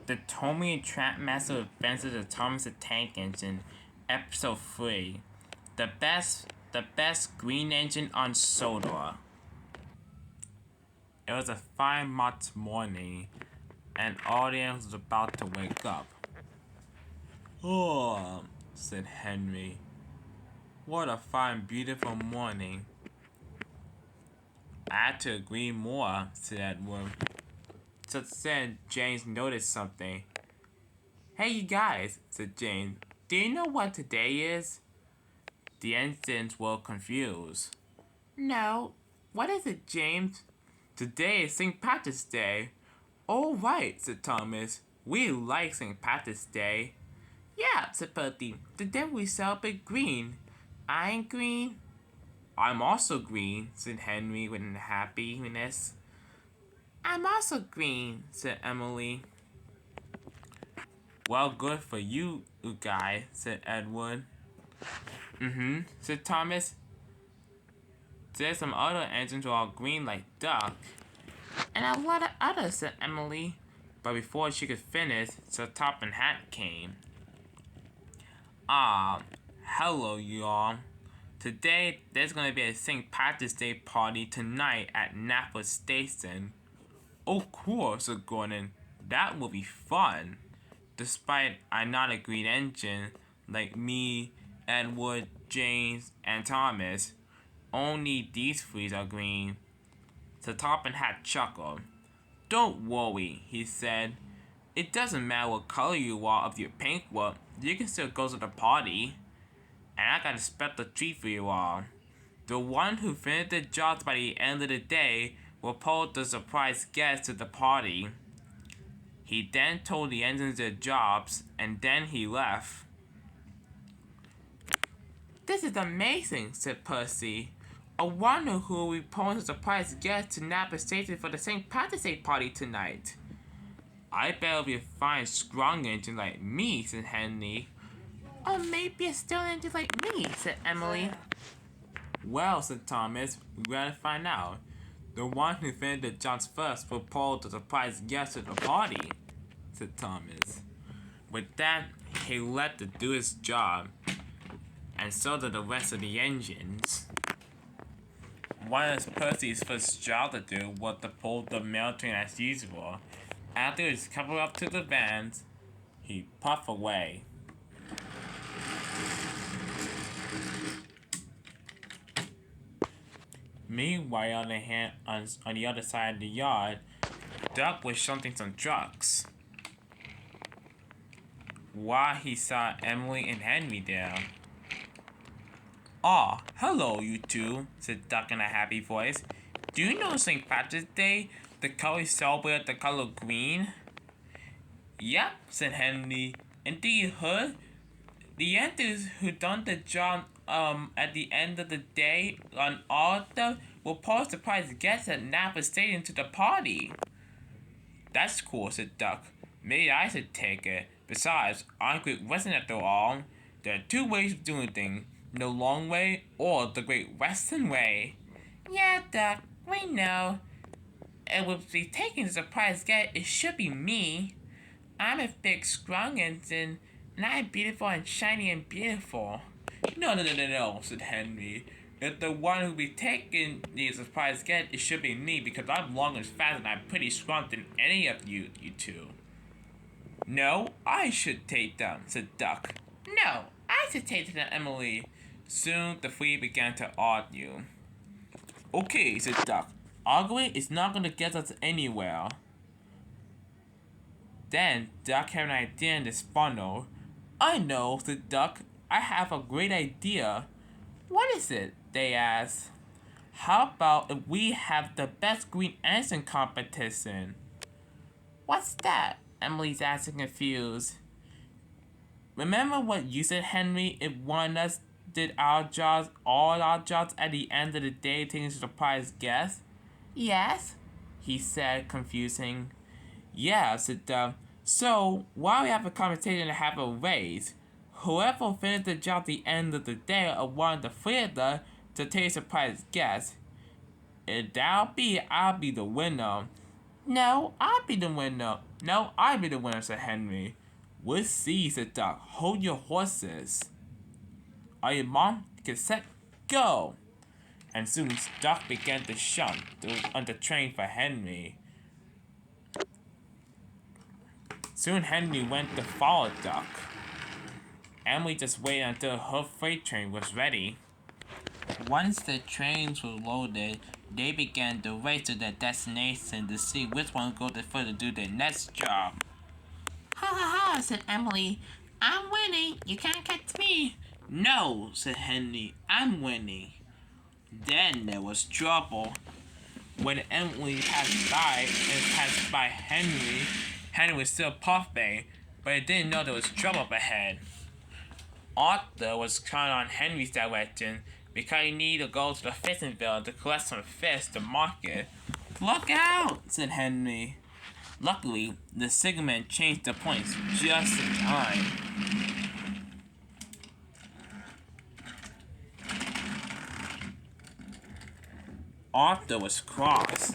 The Tomy Trackmaster Adventures of Thomas the Tank Engine, Episode 3. The best green engine on Sodor. It was a fine March morning, and audience was about to wake up. "Oh," said Henry. "What a fine, beautiful morning." "I had to agree more," said Edward. Just then, James noticed something. "Hey, you guys," said James. "Do you know what today is?" The engines were confused. "No. What is it, James?" "Today is St. Patrick's Day." "Oh, right," said Thomas. "We like St. Patrick's Day." "Yeah," said Bertie. "Today we celebrate green." "I'm green." "I'm also green," said Henry with happiness. "I'm also green," said Emily. "Well, good for you guys," said Edward. Said Thomas. "There's some other engines who are green like duck." "And a lot of others," said Emily. But before she could finish, Sir Top and Hat came. Hello, y'all. Today, there's gonna be a St. Patrick's Day party tonight at Napa Station. "Of course," said Gordon. "That will be fun." Despite I'm not a green engine, like me, Edward, James, and Thomas, only these three are green. So Top and Hat chuckled. "Don't worry," he said. "It doesn't matter what color you are of your paintwork, you can still go to the party. And I got a special treat for you all. The one who finished the jobs by the end of the day will pose the surprise guest to the party." He then told the engines their jobs, and then he left. "This is amazing," said Percy. "I wonder who will pose a surprise guest to Napa Station for the St. Patrick's Day party tonight." "I bet it'll be a fine, strong engine like me," said Henry. "Or maybe a steel engine like me," said Emily. "Well," said Thomas, "we gotta find out. The one who finished the jobs first will pose the surprise guest to the party," said Thomas. With that, he let to do his job, and so did the rest of the engines. One of Percy's first job to do was to pull the mail train as usual. After he was coupled up to the vans, he puffed away. Meanwhile, on the other side of the yard, Duck was shunting some trucks. While he saw Emily and Henry there. "Ah, hello, you two," said Duck in a happy voice. "Do you know St. Patrick's Day? The color is celebrated the color green." "Yep," said Henry. "And do you heard? The engines who done the job at the end of the day on all of them will post surprise guests at Napa Stadium to the party." "That's cool," said Duck. "Maybe I should take it. Besides, I'm Great Western after all. There are two ways of doing things. The long way or the Great Western way." "Yeah, Duck, we know. And with the taking the surprise guest, it should be me. I'm a big, strong engine, and I'm beautiful and shiny and beautiful." No, said Henry. "If the one who'll be taking the surprise guest, it should be me, because I'm long and fast and I'm pretty strong than any of you two." "No, I should take them," said Duck. "No, I should take them, Emily." Soon the three began to argue. "Okay," said Duck. "Arguing is not going to get us anywhere." Then Duck had an idea in this funnel. "I know," said Duck. "I have a great idea." "What is it?" they asked. "How about if we have the best green engine competition?" "What's that?" Emily's asking, confused. "Remember what you said, Henry? If one of us did all our jobs at the end of the day, taking a surprise guest?" "Yes," he said, confusing. "Yeah," said Duck. "So, why don't we have a competition and have a race? Whoever finished the job at the end of the day of one of the three of them to take a surprise guest. If I'll be the winner." "No, I'll be the winner." No, I'll be the winner, said Henry. We'll see, said Duck. Hold your horses. Are you mom? Get set, go! And soon Duck began to shunt on the train for Henry. Soon Henry went to follow Duck. Emily just waited until her freight train was ready. Once the trains were loaded, they began to race to their destination to see which one would go the further to do their next job. Ha ha ha, said Emily. I'm winning. You can't catch me. No, said Henry. I'm winning. Then there was trouble. When Emily passed by Henry, Henry was still puffing, but he didn't know there was trouble up ahead. Arthur was counting on Henry's direction because he needed to go to the fishing village to collect some fish to market. Look out, said Henry. Luckily, the signalman changed the points just in time. Arthur was cross.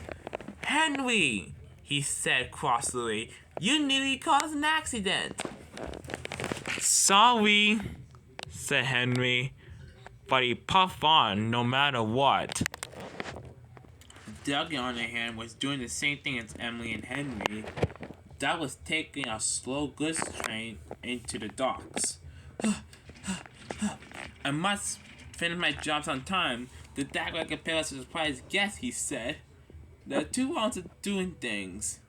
Henry, he said crossly, you nearly caused an accident. Sorry, said Henry, but he puffed on no matter what. Doug, on the other hand, was doing the same thing as Emily and Henry. Doug was taking a slow goods train into the docks. I must finish my jobs on time. The Doug like a pair of surprise guests, he said. There are two ways of doing things.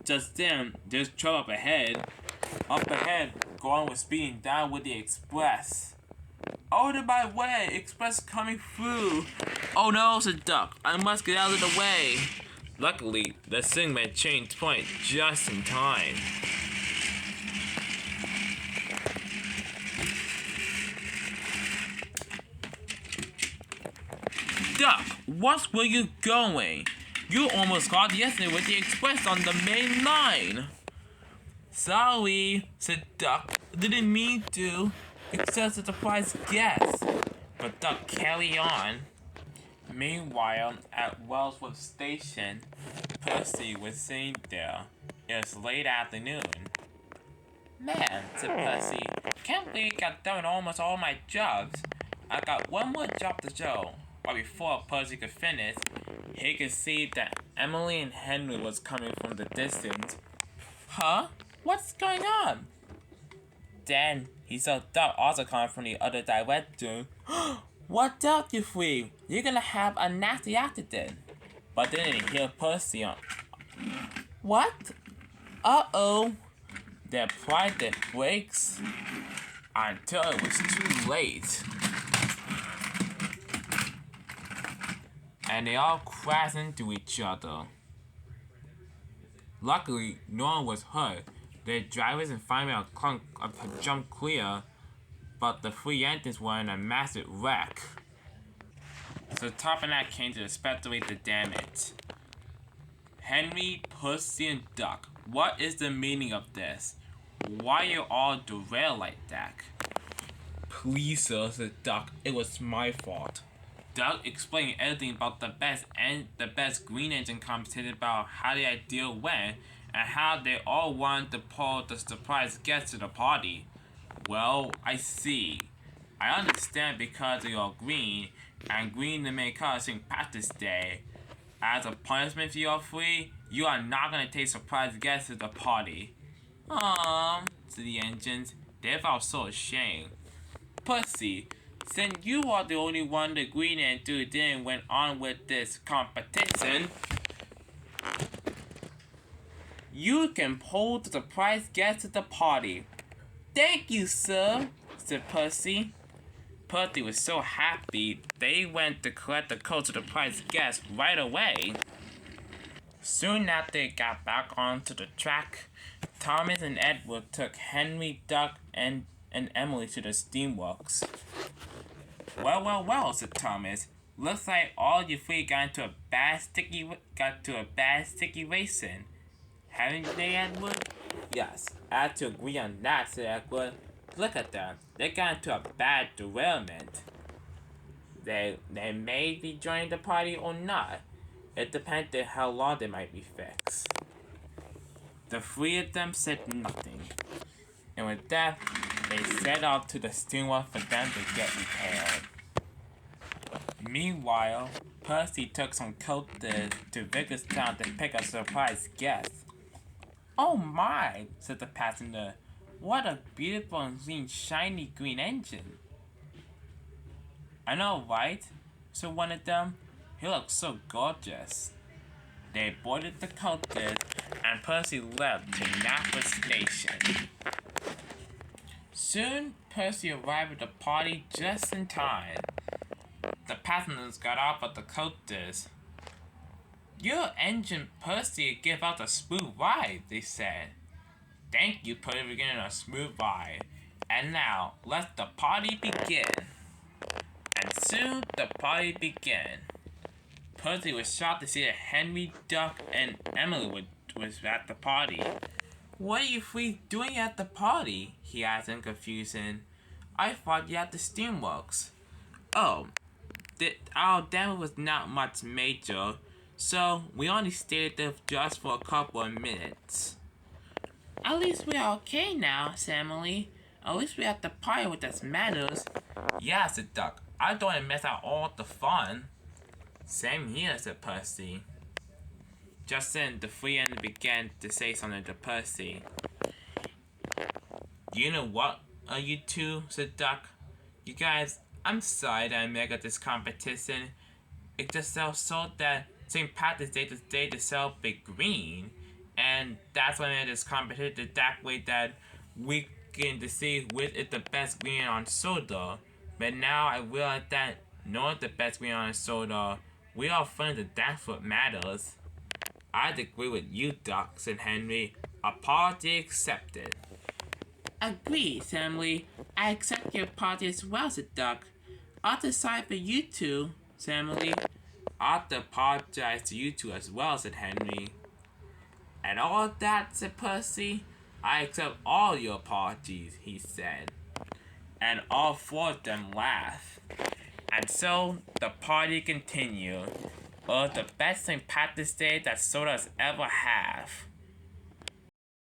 Just then, there's trouble up ahead. Up ahead, Gordon was speeding down with the express. Out of my way, express coming through. Oh no, said Duck. I must get out of the way. Luckily, the signalman changed point just in time. Duck, what's where you going? You almost got yesterday with the express on the main line. Sorry, said Duck. Didn't mean to. It's just a surprise guess. But Duck carried on. Meanwhile, at Wellsworth Station, Percy was sitting there. It was late afternoon. Man, said Percy, can't believe I got done with almost all my jobs. I got one more job to do. But before Percy could finish, he could see that Emily and Henry was coming from the distance. Huh? What's going on? Then he saw Duck also coming from the other direction. Watch out, you three! You're gonna have a nasty accident. But then he heard Percy on. What? Uh-oh. They applied their brakes until it was too late. And they all crashed into each other. Luckily, no one was hurt. The drivers and firemen had jumped clear, but the three engines were in a massive wreck. So top of that came to speculate the damage. Henry, Percy, and Duck, what is the meaning of this? Why you all derailed like that? Please, sir, said Duck. It was my fault. Duck explained everything about the best green engine competition, about how the idea went, and how they all wanted to pull the surprise guest to the party. Well, I see. I understand because you're green, and green the main color St. Patrick's Day. As a punishment for your three, you are not gonna take surprise guests to the party. Said the engines. They felt so ashamed. Pussy, since you are the only one the green and two didn't went on with this competition, you can pull the surprise guest at the party. Thank you, sir, said Percy. Percy was so happy they went to collect the coat of the surprise guest right away. Soon after they got back onto the track, Thomas and Edward took Henry, Duck, and Emily to the steamworks. Well, said Thomas. Looks like all you three got into a bad sticky racing. Haven't they, Edward? Yes, I have to agree on that, said Edward. Look at them. They got into a bad derailment. They may be joining the party or not. It depends on how long they might be fixed. The three of them said nothing, and with that, they set off to the steamboat for them to get repaired. Meanwhile, Percy took some coasters to Vicarstown to pick a surprise guest. "Oh my," said the passenger. "What a beautiful and clean, shiny green engine." "I know, right?" said one of them. "He looks so gorgeous." They boarded the coasters, and Percy left to Napa Station. Soon, Percy arrived at the party just in time. The passengers got off at the coasters. "Your engine, Percy, gave out a smooth ride," they said. "Thank you, Percy, for getting a smooth ride. And now, let the party begin." And soon, the party began. Percy was shocked to see that Henry, Duck, and Emily was at the party. "What are you three doing at the party?" he asked in confusion. "I thought you had the steamworks." "Oh, our damage was not much major, so we only stayed there just for a couple of minutes." "At least we're okay now," said Emily. "At least we're at the party, with that matters." "Yeah," said Duck. "I don't want to miss out all the fun." "Same here," said Percy. Just then, the three ends began to say something to Percy. "You know what, you two," said Duck. "You guys, I'm sorry that I made up this competition. It just so that St. Patrick's Day is the day to celebrate green, and that's why I made this competition that way that we can see which is the best green on Sodor. But now I realize that knowing the best green on Sodor, we are friends and that's what matters." "I'd agree with you, Duck," said Henry. "Apology accepted." "Agreed," said Emily. "I accept your apology as well," said Duck. "I'll decide for you two," said Emily. "I'll have to apologize to you two as well," said Henry. "And all of that," said Percy. "I accept all your apologies," he said. And all four of them laughed. And so, the party continued. It was the best St. Patrick's Day that Sodor has ever had.